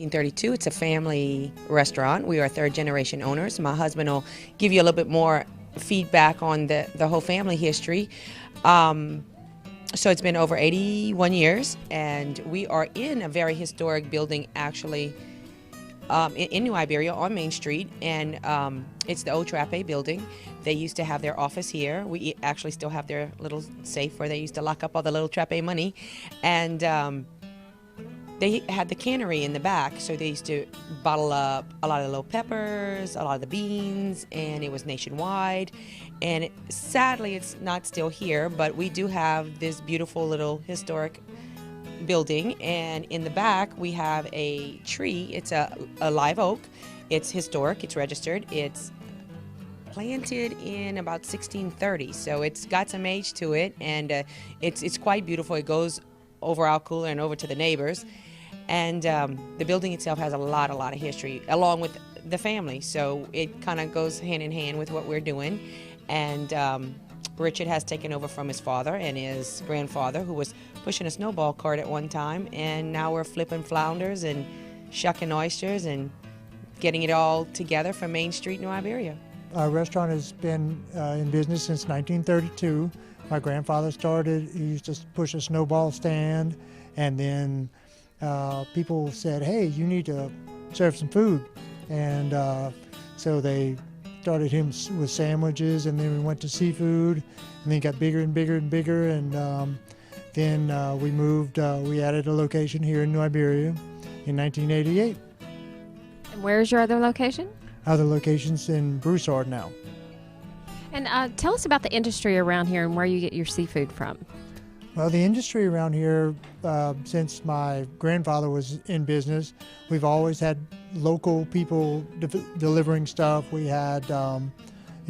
1932. It's a family restaurant. We are third generation owners. My husband will give you a little bit more feedback on the whole family history. So it's been over 81 years, and we are in a very historic building, actually, in New Iberia on Main Street, and it's the old Trappe building. They used to have their office here. We actually still have their little safe where they used to lock up all the little Trappe money, and they had the cannery in the back, so they used to bottle up a lot of the little peppers, a lot of the beans, and it was nationwide. And sadly, it's not still here, but we do have this beautiful little historic building, and in the back we have a tree. It's a live oak. It's historic, it's registered, it's planted in about 1630, so it's got some age to it, and it's quite beautiful. It goes over our cooler and over to the neighbors, and the building itself has a lot of history along with the family, so it kind of goes hand in hand with what we're doing. And Richard has taken over from his father and his grandfather, who was pushing a snowball cart at one time, and now we're flipping flounders and shucking oysters and getting it all together for Main Street, New Iberia. Our restaurant has been in business since 1932. My grandfather started. He used to push a snowball stand, and then people said, hey, you need to serve some food. And so they started him with sandwiches, and then we went to seafood, and then it got bigger and bigger and bigger, and then we moved, we added a location here in New Iberia in 1988. And where's your other location? Other locations in Broussard now. And tell us about the industry around here and where you get your seafood from. Well, the industry around here, since my grandfather was in business, we've always had local people delivering stuff. We had, a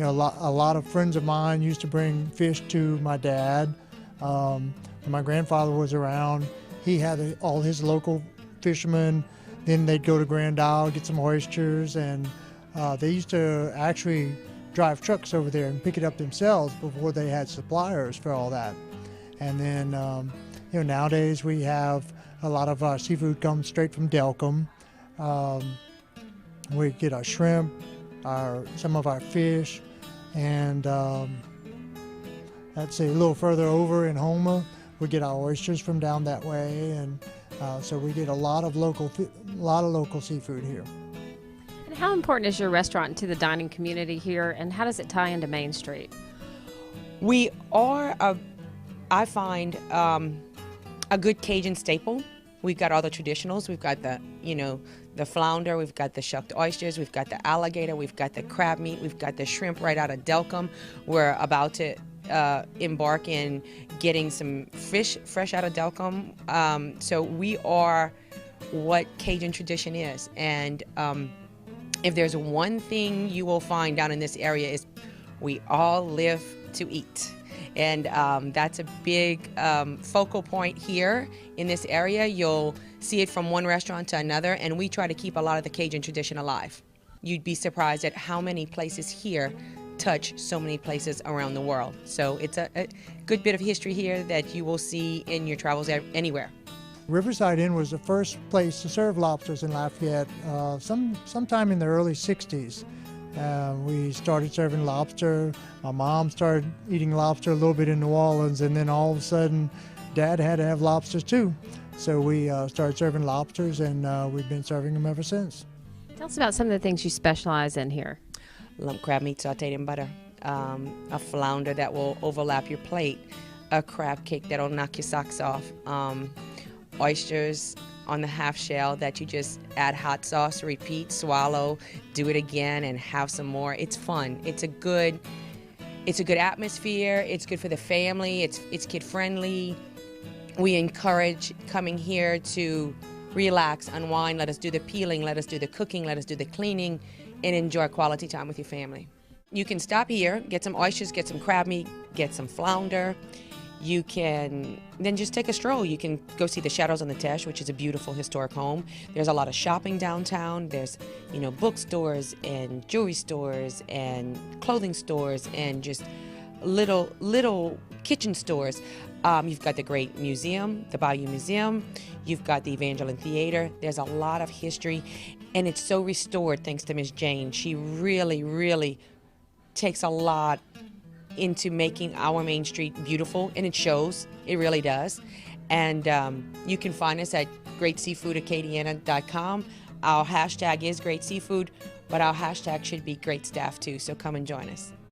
lot of friends of mine used to bring fish to my dad. When my grandfather was around, he had all his local fishermen. Then they'd go to Grand Isle, get some oysters, and they used to actually drive trucks over there and pick it up themselves before they had suppliers for all that. And then, nowadays we have a lot of our seafood comes straight from Delcom. We get our shrimp, some of our fish, and that's a little further over in Houma. We get our oysters from down that way, and so we get a lot of local seafood here. And how important is your restaurant to the dining community here, and how does it tie into Main Street? We are I find a good Cajun staple. We've got all the traditionals. We've got the flounder, we've got the shucked oysters, we've got the alligator, we've got the crab meat, we've got the shrimp right out of Delcom. We're about to embark in getting some fish fresh out of Delcom. So we are what Cajun tradition is. And if there's one thing you will find down in this area is we all live to eat. And that's a big focal point here in this area. You'll see it from one restaurant to another, and we try to keep a lot of the Cajun tradition alive. You'd be surprised at how many places here touch so many places around the world. So it's a good bit of history here that you will see in your travels anywhere. Riverside Inn was the first place to serve lobsters in Lafayette sometime in the early 60s. We started serving lobster. My mom started eating lobster a little bit in New Orleans, and then all of a sudden Dad had to have lobsters too. So we started serving lobsters, and we've been serving them ever since. Tell us about some of the things you specialize in here. Lump crab meat sauteed in butter, a flounder that will overlap your plate, a crab cake that'll knock your socks off, oysters on the half shell that you just add hot sauce, repeat, swallow, do it again, and have some more. It's fun. It's a good atmosphere. It's good for the family. It's kid friendly. We encourage coming here to relax, unwind. Let us do the peeling. Let us do the cooking. Let us do the cleaning, and enjoy quality time with your family. You can stop here, get some oysters, get some crab meat, get some flounder. You can then just take a stroll. You can go see the Shadows on the Teche, which is a beautiful historic home. There's a lot of shopping downtown. There's, bookstores and jewelry stores and clothing stores and just little kitchen stores. You've got the great museum, the Bayou Museum. You've got the Evangeline Theater. There's a lot of history, and it's so restored thanks to Miss Jane. She really takes a lot into making our Main Street beautiful, and it shows. It really does. And you can find us at greatseafoodacadiana.com. Our hashtag is Great Seafood, but our hashtag should be Great Staff too, so come and join us.